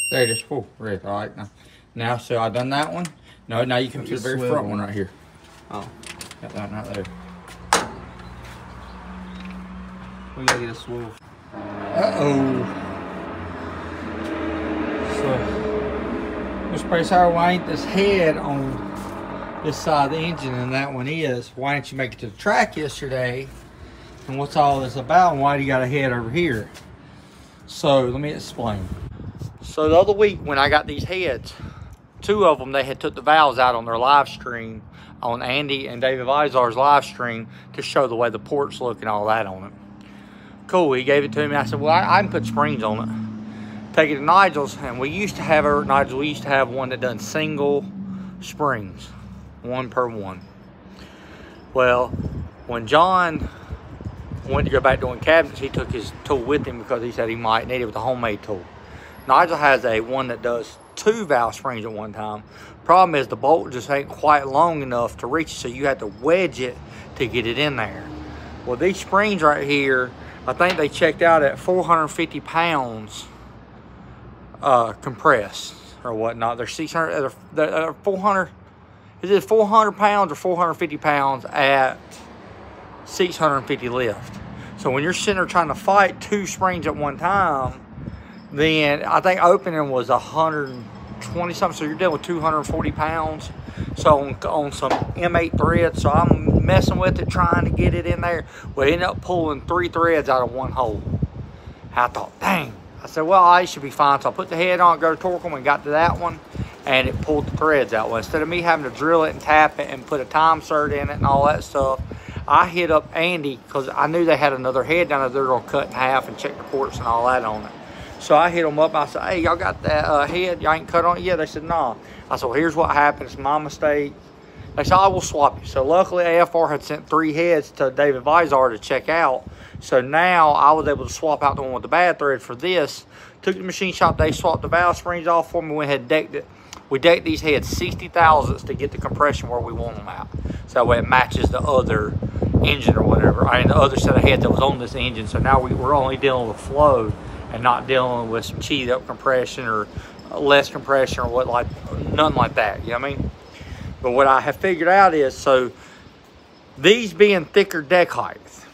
There it is. Oh, red. All right. Now, so I done that one. No, now you come to the very front one right here. Oh. Got that one right there. We gotta get a swivel. Uh-oh. So, this place how why ain't this head on this side of the engine and that one is? Why didn't you make it to the track yesterday? And what's all this about? And why do you got a head over here? So, let me explain. So, the other week when I got these heads, two of them, they had took the valves out on their live stream, on Andy and David Vizar's live stream, to show the way the ports look and all that on it. Cool, he gave it to me. I said, well, I can put springs on it. Take it to Nigel's, and we used to have over at Nigel's, we used to have one that done single springs, 1 per 1. Well, when John went to go back doing cabinets, he took his tool with him because he said he might need it with a homemade tool. Nigel has a one that does 2 valve springs at one time. Problem is the bolt just ain't quite long enough to reach it, so you have to wedge it to get it in there. Well, these springs right here, I think they checked out at 450 pounds compressed or whatnot. They're 600, they're 400, is it 400 pounds or 450 pounds at 650 lift? So when you're sitting there trying to fight 2 springs at one time, then I think opening was 120 something, so you're dealing with 240 pounds. So on some M8 threads, so I'm messing with it, trying to get it in there. We ended up pulling 3 threads out of 1 hole. I thought, dang. I said, well, I should be fine. So I put the head on, go to torque them, and got to that one, and it pulled the threads out. Well, instead of me having to drill it and tap it and put a time cert in it and all that stuff, I hit up Andy because I knew they had another head down there they're going to cut in half and check the ports and all that on it. So I hit them up. I said, hey, y'all got that head? Y'all ain't cut on it yet? They said, nah. I said, well, here's what happened. It's my mistake. They said, I will swap you. So luckily, AFR had sent 3 heads to David Vizar to check out. So now I was able to swap out the one with the bad thread for this. Took the machine shop. They swapped the valve springs off for me. Went ahead and decked it. We decked these heads 60 thousandths to get the compression where we want them out. So that way it matches the other engine or whatever. I mean, the other set of heads that was on this engine. So now we're only dealing with flow and not dealing with some cheated up compression or less compression or what, like nothing like that, you know what I mean? But what I have figured out is, so these being thicker deck heights,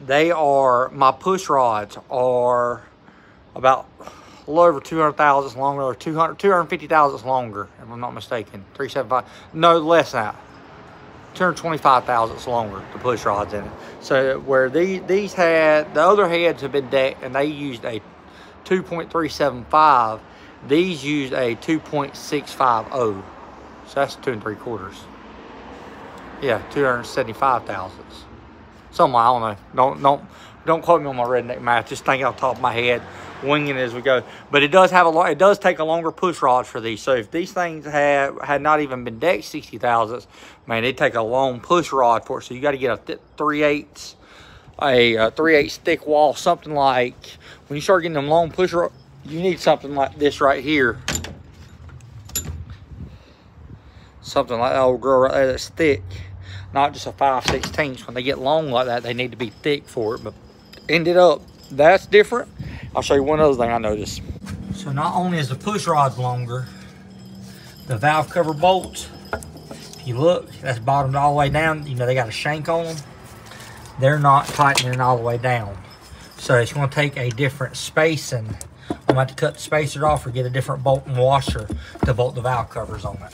they are, my push rods are about a little over 200 thousandths longer, or 250 thousandths longer, if I'm not mistaken. 375, no, less than that. 225 thousandths longer, the push rods in it. So where these had, the other heads have been decked and they used a 2.375, these used a 2.650. So that's 2 3/4. Yeah, 275 thousandths. Something, I don't know. Don't quote me on my redneck math. Just think off the top of my head, winging it as we go. But it does have it does take a longer push rod for these. So if these things had not even been decked 60 thousandths, man, it'd take a long push rod for it. So you got to get a 3/8, a 3/8 thick wall, something like, when you start getting them long push rods, you need something like this right here. Something like that old girl right there that's thick. Not just a 5/16. When they get long like that, they need to be thick for it. But ended up, that's different. I'll show you one other thing I noticed. So not only is the push rods longer, the valve cover bolts, if you look, that's bottomed all the way down. You know, they got a shank on them. They're not tightening all the way down. So it's going to take a different spacing. I'm going to have to cut the spacers off or get a different bolt and washer to bolt the valve covers on it.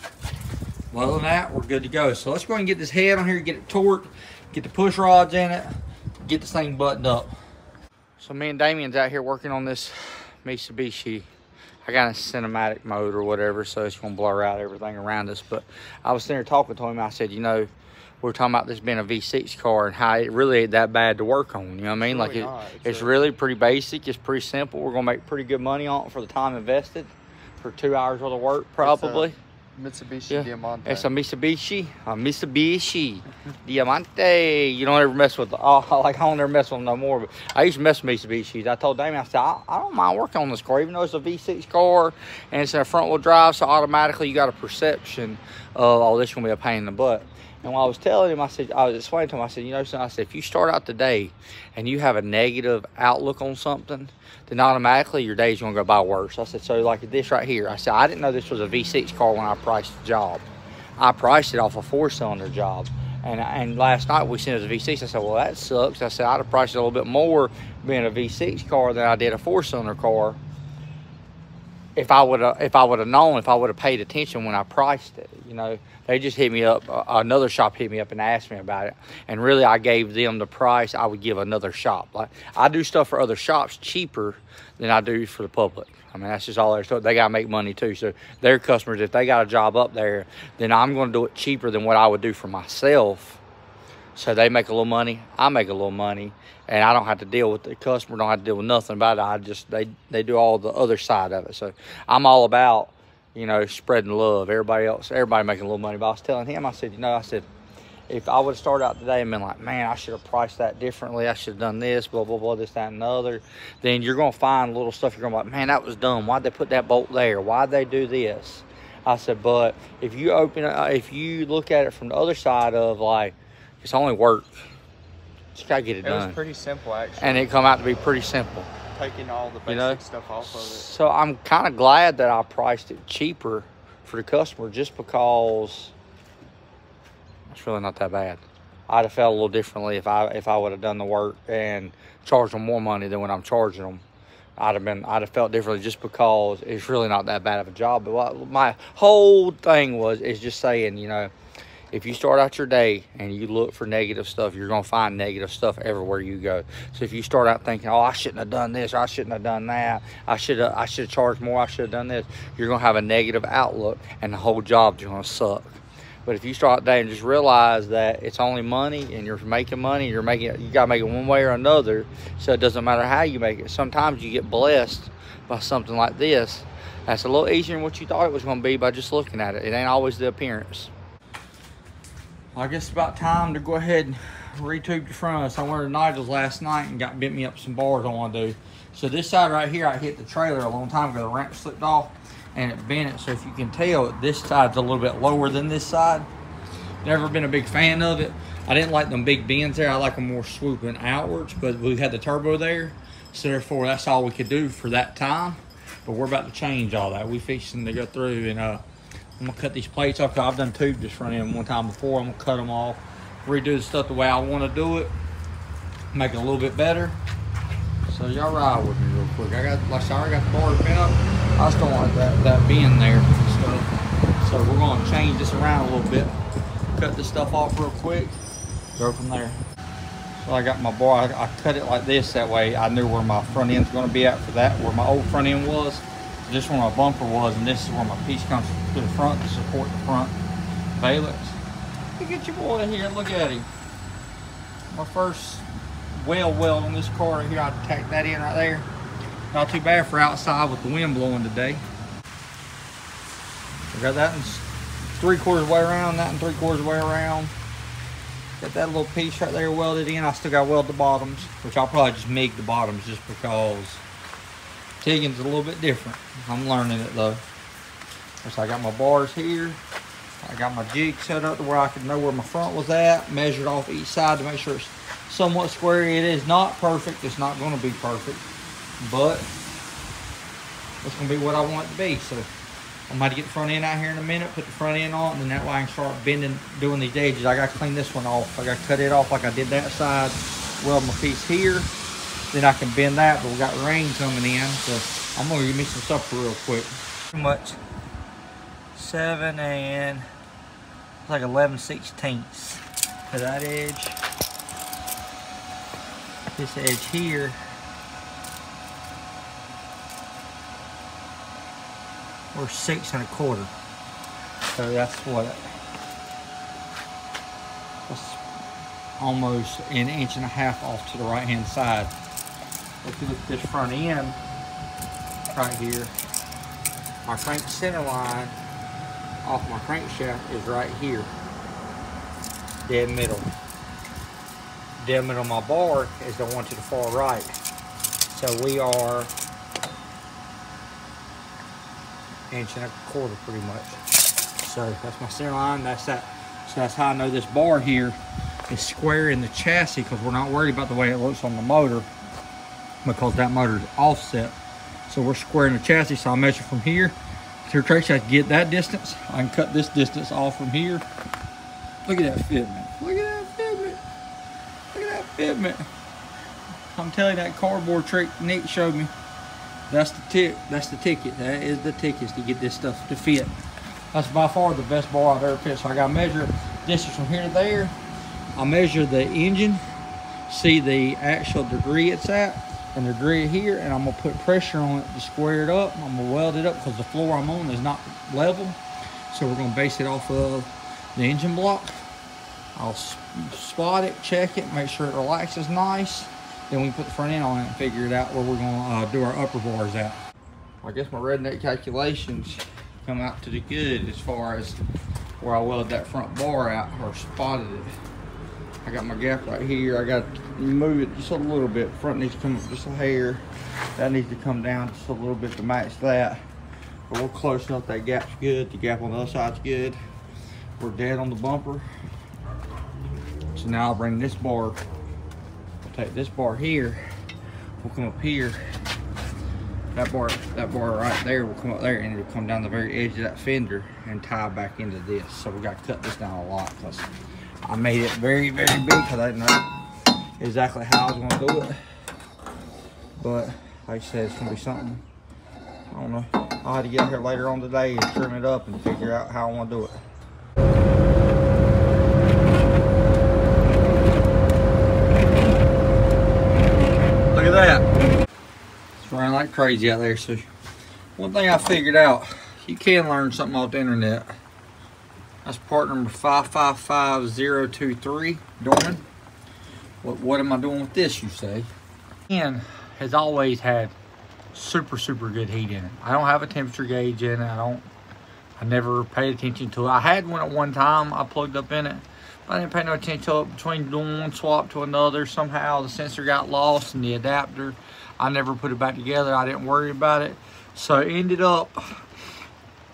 Well, other than that, we're good to go. So let's go ahead and get this head on here, get it torqued, get the push rods in it, get this thing buttoned up. So me and Damien's out here working on this Mitsubishi. I got a cinematic mode or whatever, so it's gonna blur out everything around us. But I was sitting there talking to him. I said, you know, we were talking about this being a V6 car and how it really ain't that bad to work on. You know what I mean? Like it's really pretty basic. It's pretty simple. We're gonna make pretty good money on it for the time invested for 2 hours worth of work, probably. Mitsubishi Diamante. It's a Mitsubishi Diamante. You don't ever mess with, I don't ever mess with them no more, but I used to mess with Mitsubishis. I told Damien, I said, I don't mind working on this car, even though it's a V6 car and it's in a front wheel drive, so automatically you got a perception of, oh, this is gonna be a pain in the butt. And when I was telling him, I was explaining to him, I said, you know something? I said, if you start out the day and you have a negative outlook on something, then automatically your day's gonna go by worse. I said, so like this right here, I said, I didn't know this was a V6 car when I priced the job. I priced it off a 4-cylinder job. And last night we sent it as a V6. I said, well, that sucks. I said, I'd have priced it a little bit more being a V6 car than I did a 4-cylinder car. If I would have known, if I would have paid attention when I priced it, you know, they just hit me up. Another shop hit me up and asked me about it, and really I gave them the price I would give another shop. Like I do stuff for other shops cheaper than I do for the public. I mean, that's just all there's to it. They gotta make money too. So their customers, if they got a job up there, then I'm gonna do it cheaper than what I would do for myself. So they make a little money, I make a little money, and I don't have to deal with the customer, don't have to deal with nothing about it. I just, they do all the other side of it. So I'm all about, you know, spreading love. Everybody making a little money. But I was telling him, I said, you know, I said, if I would have started out today and been like, man, I should have priced that differently, I should have done this, blah, blah, blah, this, that, and the other, then you're going to find little stuff. You're going to be like, man, that was dumb. Why'd they put that bolt there? Why'd they do this? I said, but if you if you look at it from the other side of like, it's only work. Just got to get it done. It was pretty simple, actually. And it come out to be pretty simple. Taking all the basic stuff off of it. So I'm kind of glad that I priced it cheaper for the customer just because it's really not that bad. I'd have felt a little differently if I would have done the work and charged them more money than what I'm charging them. I'd have felt differently just because it's really not that bad of a job. But my whole thing is just saying, you know, if you start out your day and you look for negative stuff, you're going to find negative stuff everywhere you go. So if you start out thinking, oh, I shouldn't have done this, or I shouldn't have done that, I should have charged more, I should have done this, you're going to have a negative outlook and the whole job's going to suck. But if you start out the day and just realize that it's only money and you're making money, you got to make it one way or another, so it doesn't matter how you make it. Sometimes you get blessed by something like this. That's a little easier than what you thought it was going to be by just looking at it. It ain't always the appearance. I guess it's about time to go ahead and retube the front. So I went to Nigel's last night and bent me up some bars I want to do. So this side right here, I hit the trailer a long time ago. The ramp slipped off and it bent it. So if you can tell, this side's a little bit lower than this side. Never been a big fan of it. I didn't like them big bends there. I like them more swooping outwards, but we had the turbo there. So therefore, that's all we could do for that time. But we're about to change all that. We fixing to go through and I'm gonna cut these plates off. I've done tubed this front end one time before. I'm gonna cut them off, redo the stuff the way I want to do it, make it a little bit better. So y'all ride with me real quick. I already got the bars bent up. I just don't like that bend there and stuff. So we're gonna change this around a little bit, cut this stuff off real quick, go from there. So I got my bar. I cut it like this. That way I knew where my front end's gonna be at for that, where my old front end was. This is where my bumper was, and this is where my piece comes to the front to support the front valence. Look at your boy here, look at him. My first weld on this car right here, I tacked that in right there. Not too bad for outside with the wind blowing today. I got that in 3/4 way around, that in 3/4 way around. Got that little piece right there welded in. I still got to weld the bottoms, which I'll probably just MIG the bottoms just because TIGging's a little bit different. I'm learning it though. So I got my bars here. I got my jig set up to where I could know where my front was at. Measured off each side to make sure it's somewhat square. It is not perfect. It's not going to be perfect, but it's going to be what I want it to be. So I'm going to get the front end out here in a minute, put the front end on, and then that way I can start bending, doing these edges. I got to clean this one off. I got to cut it off like I did that side. Weld my piece here. Then I can bend that, but we got rain coming in, so I'm gonna give me some supper real quick. Pretty much 7 and it's like 11/16 to that edge. This edge here, we're 6 1/4. So that's what? That's almost 1.5 inches off to the right hand side. If you look at this front end right here, my crank center line off my crankshaft is right here, dead middle. Dead middle of my bar is the one to the far right. So we are 1.25 inches pretty much. So that's my center line. That's that So that's how I know this bar here is square in the chassis, because we're not worried about the way it looks on the motor, because that motor is offset. So we're square in the chassis. So I'll measure from here to Tracy. I can get that distance. I can cut this distance off from here. Look at that fitment. Look at that fitment. Look at that fitment. I'm telling you, that cardboard trick Nick showed me, that's the ticket. That is the ticket to get this stuff to fit. That's by far the best bar I've ever fit. So I gotta measure distance from here to there. I'll measure the engine, see the actual degree it's at, and the degree here, and I'm gonna put pressure on it to square it up. I'm gonna weld it up because the floor I'm on is not level. So we're gonna base it off of the engine block. I'll spot it, check it, make sure it relaxes nice. Then we can put the front end on it and figure it out where we're gonna do our upper bars at. I guess my redneck calculations come out to the good as far as where I welded that front bar out, or spotted it. I got my gap right here. I got to move it just a little bit. Front needs to come up just a hair. That needs to come down just a little bit to match that. But we're close enough. That gap's good. The gap on the other side's good. We're dead on the bumper. So now I'll bring this bar. We'll take this bar here. We'll come up here. That bar right there will come up there, and it'll come down the very edge of that fender and tie back into this. So we got to cut this down a lot, because I made it very, very big, because I didn't know exactly how I was going to do it. But like I said, it's going to be something, I don't know. I'll have to get here later on today and trim it up and figure out how I want to do it. Look at that. It's raining like crazy out there. So one thing I figured out, you can learn something off the internet. That's part number 555023, Dorman. What am I doing with this, you say? And has always had super good heat in it. I don't have a temperature gauge in it. I never paid attention to it. I had one at one time I plugged up in it, but I didn't pay no attention to it. Between doing one swap to another, somehow the sensor got lost in the adapter. I never put it back together. I didn't worry about it. So it ended up,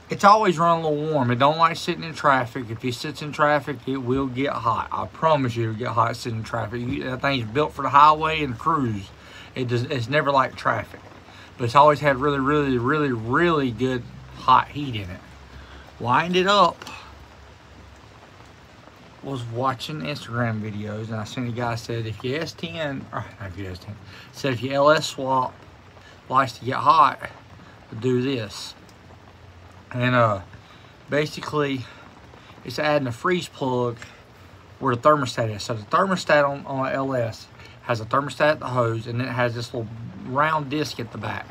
it's always run a little warm. It don't like sitting in traffic. If it sits in traffic, it will get hot. I promise you it'll get hot sitting in traffic. That thing's built for the highway and the cruise. It's never like traffic. But it's always had really good hot heat in it. Well, I ended up was watching Instagram videos, and I seen a guy said if your S10, or not if your S10, said if your LS swap likes to get hot, do this. And basically it's adding a freeze plug where the thermostat is. So the thermostat on LS has a thermostat at the hose, and then it has this little round disc at the back.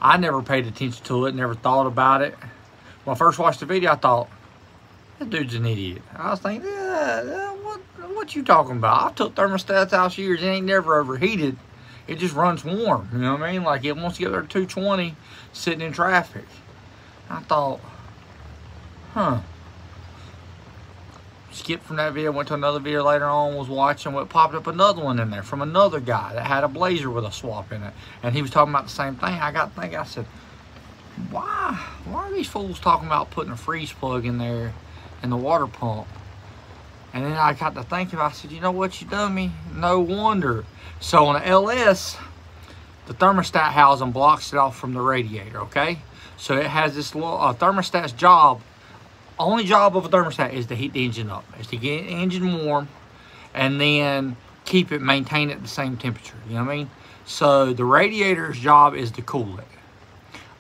I never paid attention to it, never thought about it. When I first watched the video, I thought, this dude's an idiot. I was thinking, what you talking about? I've took thermostats out for years. It ain't never overheated. It just runs warm. You know what I mean? Like, it wants to get there to 220 sitting in traffic. I thought, huh. Skipped from that video, went to another video later on, was watching what popped up another one in there from another guy that had a Blazer with a swap in it. And he was talking about the same thing. I got thinking, I said, why are these fools talking about putting a freeze plug in there in the water pump? And then I got to thinking, I said, you know what, you dummy? No wonder. So on the LS, the thermostat housing blocks it off from the radiator, okay? So it has this little thermostat's job. Only job of a thermostat is to heat the engine up, is to get the engine warm and then keep it, maintain it at the same temperature, you know what I mean? So the radiator's job is to cool it,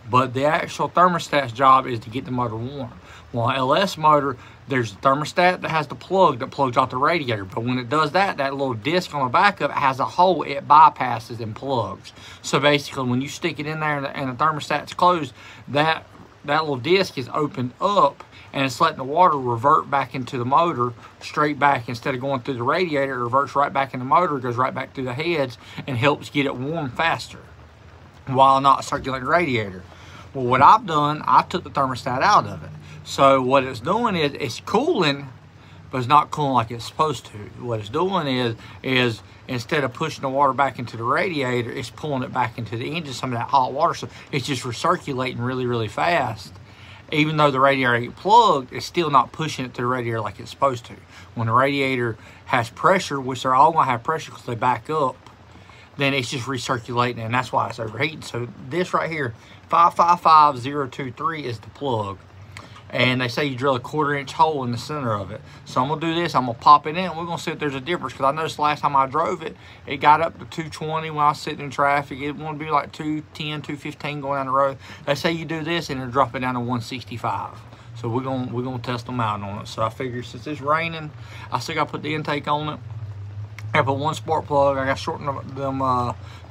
but the actual thermostat's job is to get the motor warm. Well, on LS motor, there's a thermostat that has the plug that plugs off the radiator, but when it does that, that little disc on the back of it has a hole it bypasses and plugs. So basically, when you stick it in there and the thermostat's closed, that little disc is opened up, and it's letting the water revert back into the motor, straight back. Instead of going through the radiator, it reverts right back in the motor, goes right back through the heads, and helps get it warm faster while not circulating the radiator. Well, what I've done, I took the thermostat out of it. So what it's doing is it's cooling but it's not cooling like it's supposed to. What it's doing is instead of pushing the water back into the radiator, it's pulling it back into the engine, some of that hot water. So it's just recirculating really, really fast. Even though the radiator ain't plugged, it's still not pushing it to the radiator like it's supposed to. When the radiator has pressure, which they're all gonna have pressure because they back up, then it's just recirculating, and that's why it's overheating. So this right here, 555023 is the plug. And they say you drill a 1/4 inch hole in the center of it. So I'm gonna do this, I'm gonna pop it in, and we're gonna see if there's a difference, because I noticed last time I drove it, it got up to 220 when I was sitting in traffic. It wanted to be like 210, 215 going down the road. They say you do this and it'll drop it down to 165. So we're gonna test them out on it. So I figured since it's raining, I still gotta put the intake on it. I put one spark plug. I got to shorten them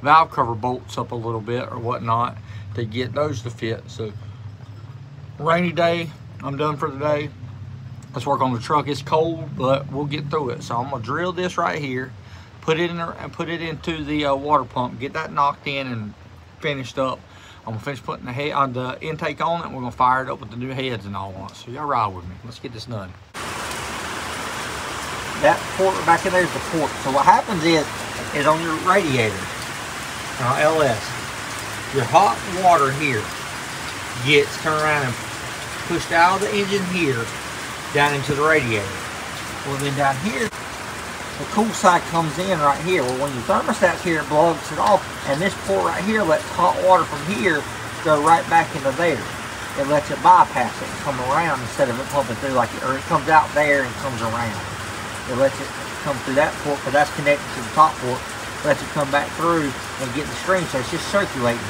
valve cover bolts up a little bit or whatnot to get those to fit. So rainy day, I'm done for the day. Let's work on the truck. It's cold, but we'll get through it. So I'm gonna drill this right here, put it in there, and put it into the water pump, get that knocked in and finished up. I'm gonna finish putting the intake on it, and we're gonna fire it up with the new heads and all on it. So y'all ride with me. Let's get this done. That port back in there is the port. So what happens is on your radiator, LS, your hot water here gets turned around and pushed out of the engine here down into the radiator. Well, then down here, the cool side comes in right here. Well, when your thermostat's here, it blocks it off, and this port right here lets hot water from here go right back into there. It lets it bypass it and come around instead of it pumping through or it comes out there and comes around. It lets it come through that port, because that's connected to the top port. Lets it come back through and get the stream, so it's just circulating.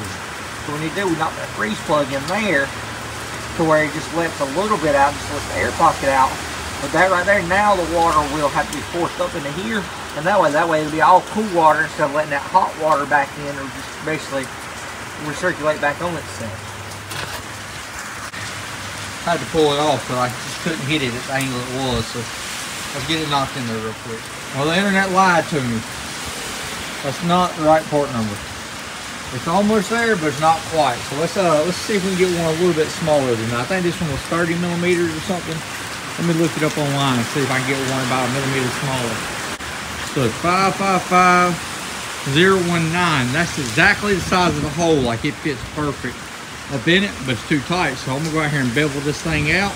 So when you do, we knock that freeze plug in there to where it just lets a little bit out, just lets the air pocket out. But that right there, now the water will have to be forced up into here, and that way it'll be all cool water instead of letting that hot water back in, or just basically recirculate back on itself. I had to pull it off, but I just couldn't hit it at the angle it was. So let's get it knocked in there real quick. Well, the internet lied to me. That's not the right port number. It's almost there, but it's not quite. So let's see if we can get one a little bit smaller than that. I think this one was 30 millimeters or something. Let me look it up online and see if I can get one about a millimeter smaller. So it's 555019. That's exactly the size of the hole. Like, it fits perfect up in it, but it's too tight. So I'm gonna go out here and bevel this thing out.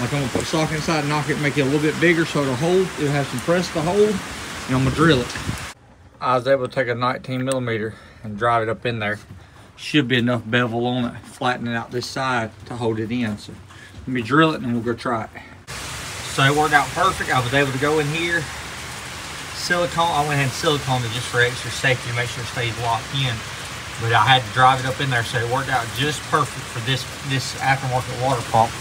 Like, I'm gonna put socket inside, knock it, make it a little bit bigger so it'll hold. It'll have some press to hold, and I'm gonna drill it. I was able to take a 19 millimeter and drive it up in there. Should be enough bevel on it, flattening out this side to hold it in. So let me drill it and we'll go try it. So it worked out perfect. I was able to go in here, silicone. I went ahead and siliconed it just for extra safety to make sure it stays locked in. But I had to drive it up in there, so it worked out just perfect for this aftermarket water pump.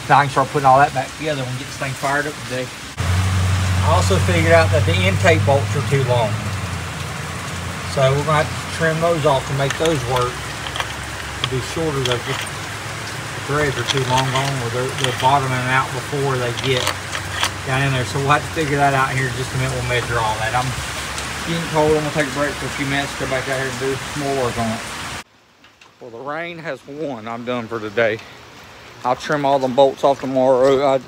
Now I can start putting all that back together and get this thing fired up today. I also figured out that the intake bolts are too long. So we're gonna have to trim those off to make those work. To be shorter, the threads are too long or they're bottoming out before they get down in there. So we'll have to figure that out here in just a minute. We'll measure all that. I'm getting cold. I'm gonna take a break for a few minutes, go back out here and do some more work on it. Well, the rain has won. I'm done for today. I'll trim all them bolts off tomorrow.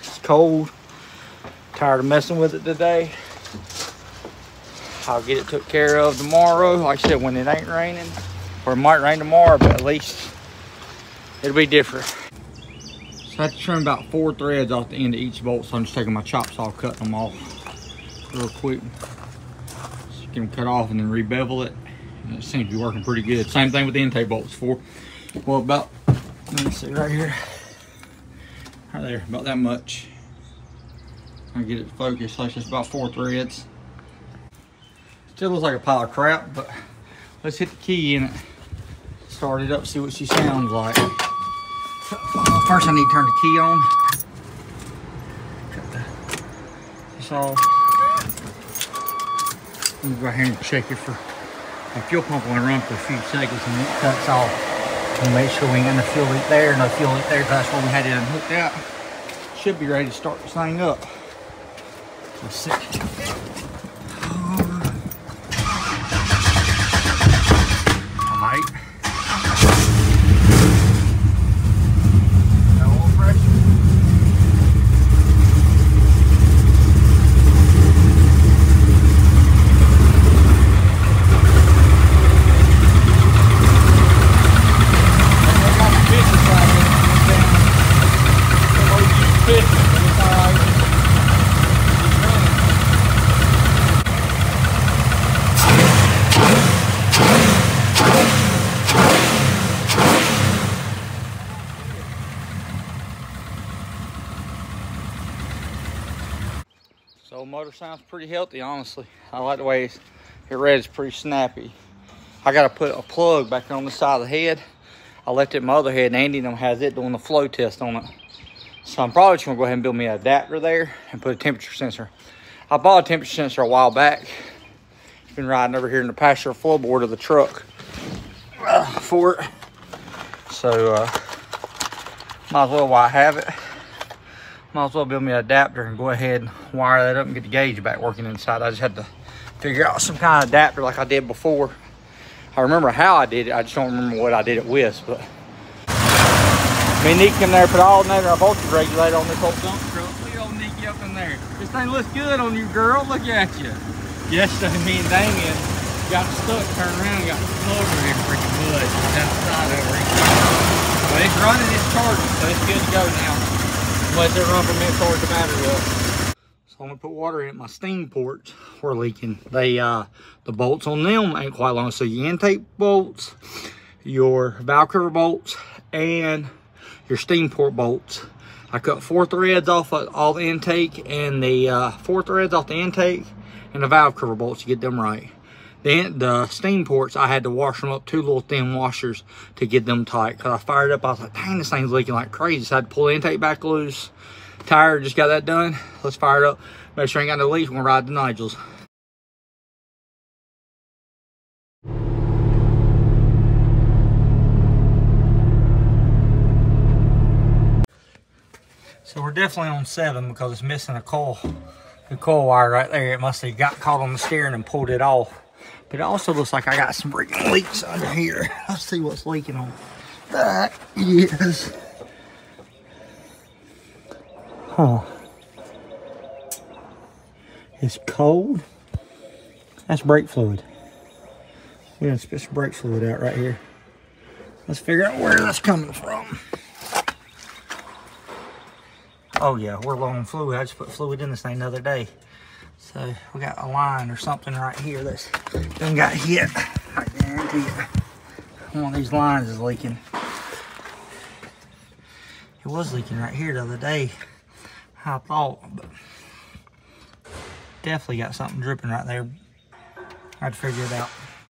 It's cold. Tired of messing with it today. I'll get it took care of tomorrow. Like I said, when it ain't raining, or it might rain tomorrow, but at least it'll be different. So I have to trim about 4 threads off the end of each bolt. So I'm just taking my chop saw, cutting them off real quick. So you can cut off and then re-bevel it. And it seems to be working pretty good. Same thing with the intake bolts. Well, about, let me see right here. Right there, about that much. I'll get it focused. Like it's about 4 threads. Still looks like a pile of crap, but let's hit the key in it. Start it up, see what she sounds like. First I need to turn the key on. Cut this off. I'm gonna go ahead and check it for the fuel pump. Will run for a few seconds and it cuts off. And make sure we ain't got no fuel leak there, no fuel leak there. That's where we had it unhooked out. Should be ready to start this thing up. Let's see. old motor sounds pretty healthy, honestly. I like the way it reads, pretty snappy. I gotta put a plug back on the side of the head. I left it in my other head, and Andy has it doing the flow test on it. So I'm probably just gonna go ahead and build me an adapter there and put a temperature sensor. I bought a temperature sensor a while back. It's been riding over here in the passenger floorboard of the truck for it. So might as well while I have it. Might as well build me an adapter and go ahead and wire that up and get the gauge back working inside. I just had to figure out some kind of adapter like I did before. I remember how I did it, I just don't remember what I did it with. But me and Nick came there, put all night our voltage regulator on this old dump truck. Look at old Nicky up in there. This thing looks good on you, girl. Look at you. Yesterday, me and Damien got stuck, turned around, got over here freaking mud outside over here. But it's running, it's charging, so it's good to go now. Unless it run from me and charge the battery up. So I'm gonna put water in it. My steam ports were leaking. The bolts on them ain't quite long. So your intake bolts, your valve cover bolts, and your steam port bolts. I cut 4 threads off of all the intake and the 4 threads off the intake and the valve cover bolts to get them right. Then the steam ports, I had to wash them up, 2 little thin washers to get them tight. Cause I fired up, I was like, dang, this thing's leaking like crazy. So I had to pull the intake back loose. Tire, just got that done. Let's fire it up. Make sure I ain't got no leaks when we ride the Nigels. So we're definitely on 7 because it's missing a coil. The coil wire right there. It must have got caught on the steering and pulled it off. But it also looks like I got some freaking leaks under here. Let's see what's leaking on. That is... Huh. It's cold. That's brake fluid. We're gonna spit some brake fluid out right here. Let's figure out where that's coming from. Oh yeah, we're low on fluid. I just put fluid in this thing the other day. So we got a line or something right here that's done got hit. I guarantee it. One of these lines is leaking. It was leaking right here the other day, I thought, but definitely got something dripping right there. I had to figure it out.